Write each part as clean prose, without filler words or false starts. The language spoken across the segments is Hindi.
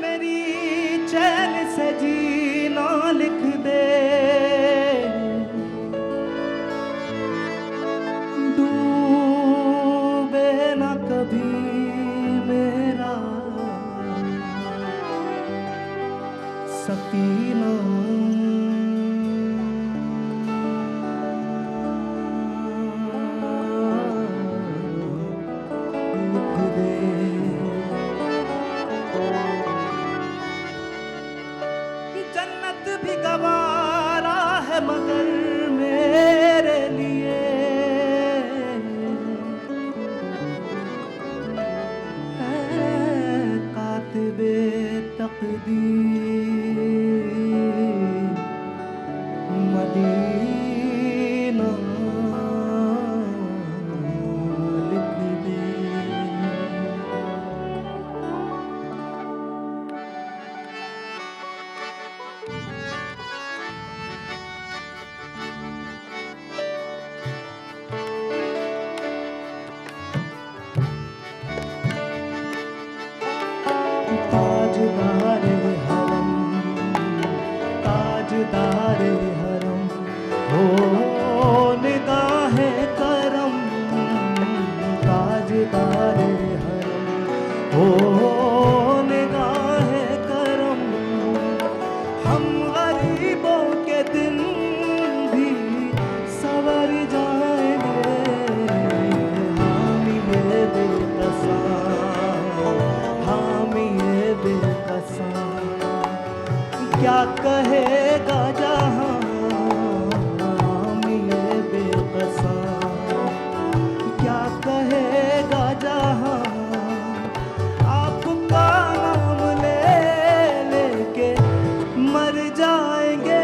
मेरी चैन से जीना लिख दे, डूबे ना कभी मेरा सफीना। जन्नत भी गवारा है मगर मेरे लिए कातिबे तकदीर मदीना लिख दे। ताजदारे हरम, ताजदारे हरम, हो निगाहे करम, ताजदारे हरम, हो निगाहे करम। हम गरीबों के दिन भी सवर जाएंगे, हामी ये बेकसा, हामी ये बेकसा। क्या कहेगा जहां, हामी ये बेकसा। क्या कहेगा जहां, आपका नाम ले लेके मर जाएंगे।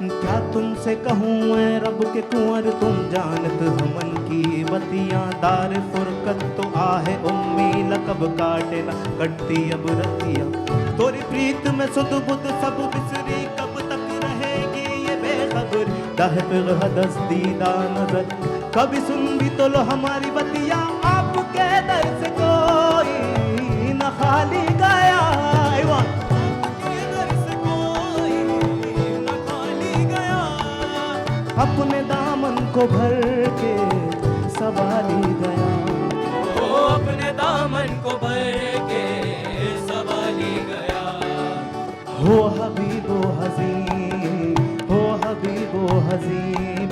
क्या तुमसे कहूँ मैं रब के कुंवर, तुम जानत हो मन की बतियाँ। दार फुरकत तो आहे उम्मी लकब काटे न कटती अब रतियाँ। तोरी प्रीत में सुध बुध सब बिसरी, कब तक रहेगी ये बेखबर। दहक हदस दीदा नजर, कभी सुन भी तो लो हमारी बतियाँ। आपके दर से कोई न खाली गया, अपने दामन को भर के सवारी गया। वो अपने दामन को भर के सवारी गया। हो हबीबो हज़ी, हो हबीबो हज़ी,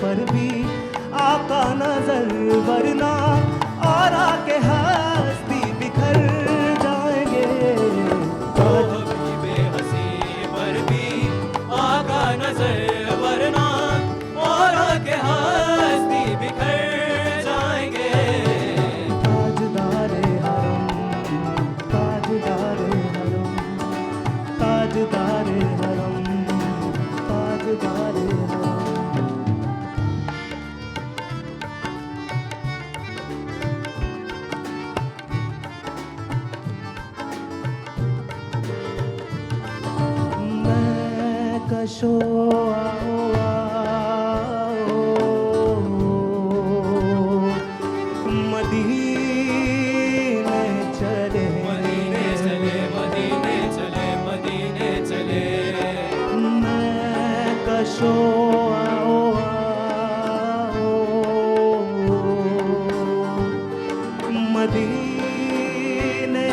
पर भी आका नजर वरना और आके हस्ती बिखर जाएंगे। वो हबीबे हसी पर भी आका नजर वरना के हस्ती बिखर जाएंगे। ताजदारे हरम, ताजदारे हरम, ताजदारे हरम, ताजदारे हरम। मैं कशो आओ मदीने चले, मदीने चले, मदीने चले, मदीने चले। मैं कशो आओ मदीने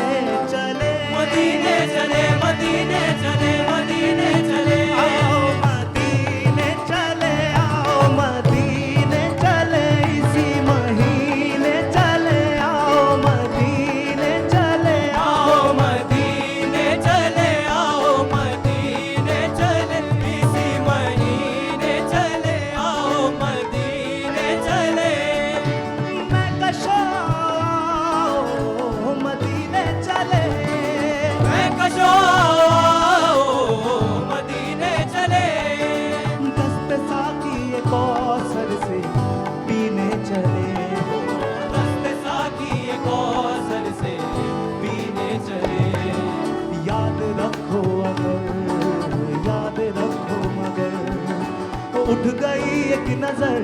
चले, मदीने चले, मदीने चले, मदीने चले। आओ मदीने चले, आओ मदीने चले, इसी महीने चले। आओ मदीने चले, आओ मदीने चले, आओ मदीने चले, इसी महीने चले। आओ मदीने चले। मैं कशो मदीने चले, मैं कशो उठ गई एक नजर,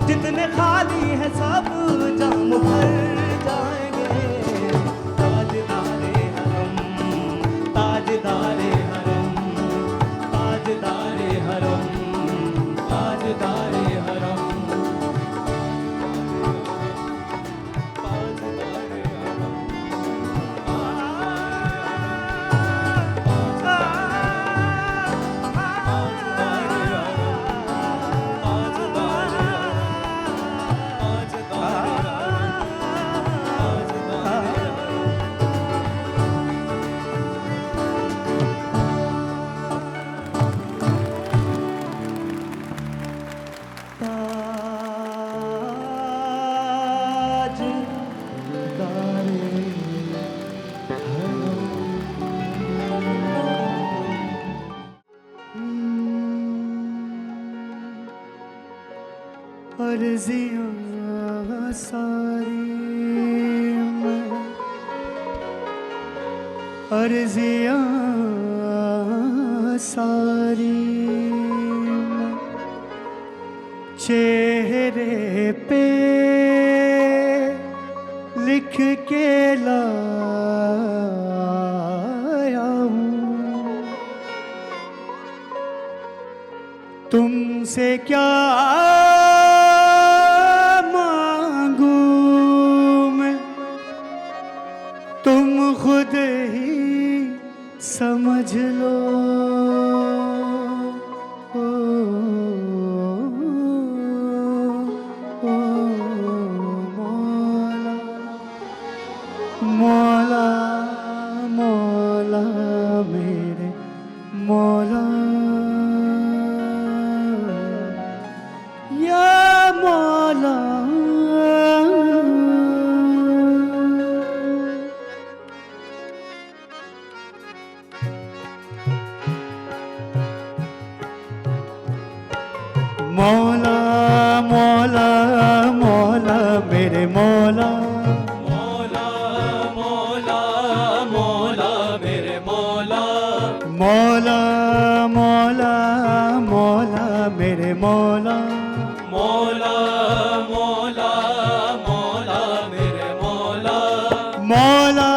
जितने खाली है सब जाम भर जाएंगे। ताजदारे हरम, ताजदारे हरम, ताजदारे हरम, ताजदारे हरम, ताजदारे अर्ज़ियाँ सारी मैं, अर्ज़ियाँ सारी मैं चेहरे पे लिख के लाया हूँ। तुमसे क्या खुद ही समझ लो। ओ, ओ, मौला मौला मौला मेरे मौला, या मौला मौला मौला मौला मेरे मौला, मौला मौला मौला मेरे मौला, मौला मौला मौला मेरे मौला, मौला मौला मौला मेरे मौला, मौला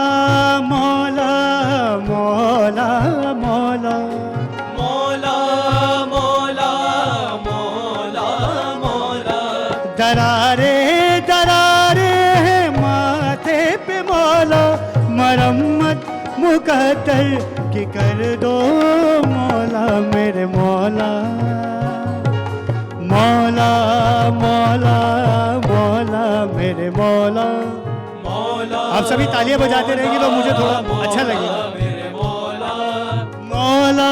मौला मौला मौला, मौला मौला मौला मौला, दरारे दरारे हैं माथे पे मौला, मरम्मत मुकद्दर की कर दो मौला मेरे मौला, मौला मौला मौला मेरे मौला। मौला आप सभी तालियां बजाते रहेंगे तो मुझे थोड़ा अच्छा लगेगा। मेरे मौला, मौला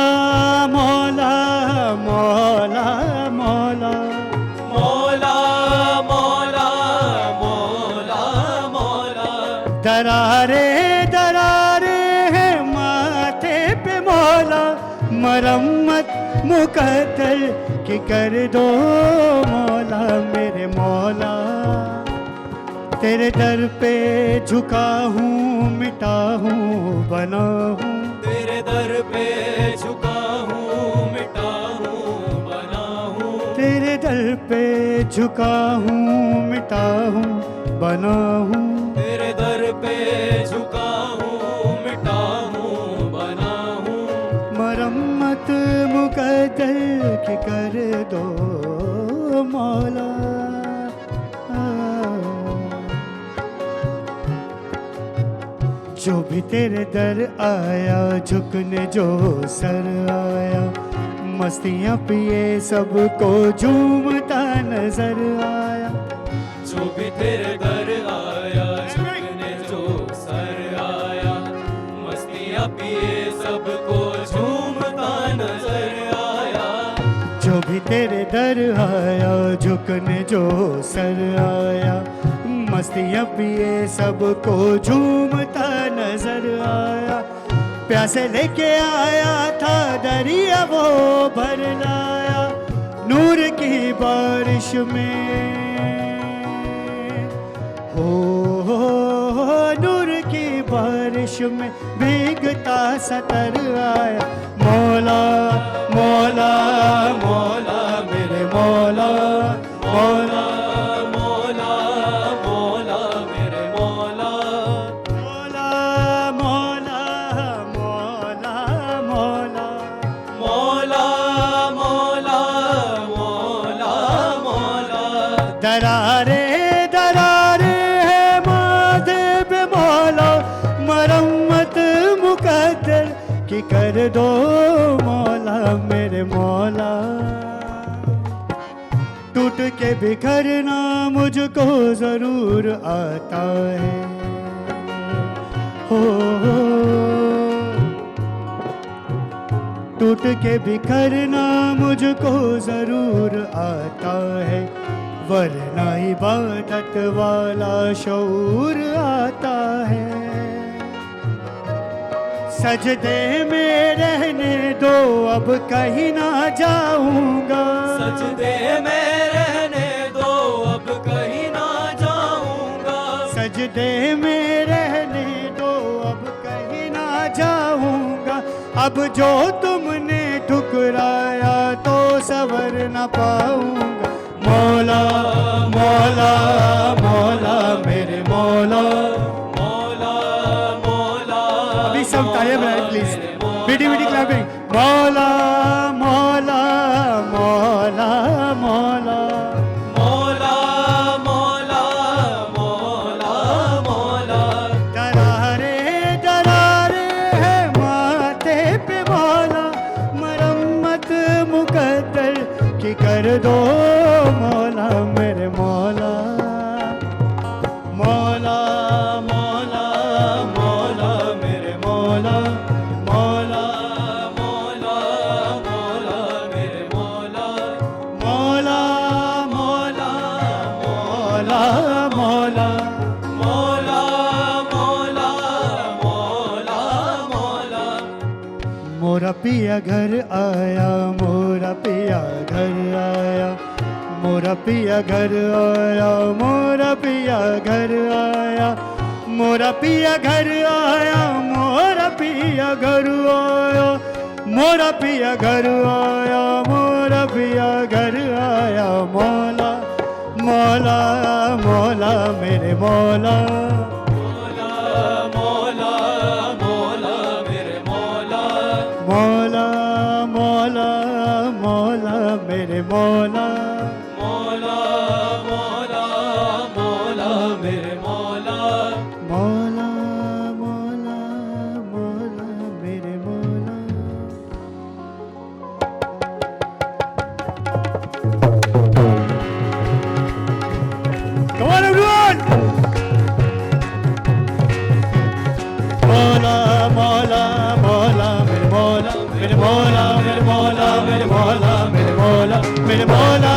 मौला मौला मौला, मौला मौला मौला मौला, दरारे दरारे हैं माथे पे मौला, मरम्मत मुकद्दर की कर दो मौला मेरे मौला। तेरे दर पे झुका हूँ मिटा हूँ बना हूँ, तेरे दर पे झुका हूँ मिटा हूँ बना हूँ, तेरे दर पे झुका हूँ मिटा हूँ बना हूँ, तेरे दर पे झुका हूँ मिटा हूँ बना हूँ, मरम्मत मुकद्दर की कर दो मौला। जो भी तेरे दर आया झुकने जो सर आया, मस्तियाँ पिए सबको झूमता नजर आया। जो भी तेरे दर आया झुकने जो सर आया, मस्तियाँ पिए सबको झूमता नजर आया। जो भी तेरे दर आया झुकने जो सर आया, मस्तियाँ पिए सबको झूमता नजर आया। प्यासे लेके आया था दरिया वो भर लाया, नूर की बारिश में हो नूर की बारिश में भीगता सतर आया। मौला मौला मौला मेरे मुकद्दर कि कर दो मौला मेरे मौला। टूट के बिखरना मुझको जरूर आता है, हो टूट के बिखरना मुझको जरूर आता है, वरना इबादत वाला शऊर आता है। सजदे में रहने दो अब कहीं ना जाऊंगा, सजदे में रहने दो अब कहीं ना जाऊंगा, सजदे में रहने दो अब कहीं ना जाऊंगा। अब जो तुमने ठुकराया तो सवर न पाऊंगा। मौला मौला मौला मेरे मौला। मौला मौला अभी सब तालियां बनाए प्लीज, बीटी बीटी क्लैपिंग। मौला मौला मौला मौला मौला मौला मौला मौला। दरारे दरारे है माथे पे मौला, मरम्मत मुकद्दर की कर दो मौला मेरे मौला। मौला मौला मौला मेरे मौला। मौला मौला मौला मेरे मौला। मौला मौला मौला मौला। मौला मौला मौला मौला। मोरा पिया घर आया, मोरा पिया घर आया, मोरा पिया घर आया, मोरा पिया घर आया, मोरा पिया घर आया, मोरा पिया घर आया, मोरा पिया घर आया, मोरा पिया घर आया। मौला मौला मौला मेरे मौला। मौला मौला मौला मेरे मौला। मौला मौला मौला मेरे मौला। मौला मौला मौला मेरे मौला। मौला मौला मौला मेरे मौला। Come on everyone! मौला मौला मौला मेरे मौला, मेरे मौला मेरे मौला, मेरे मौला मेरे मौला, मेरे मौला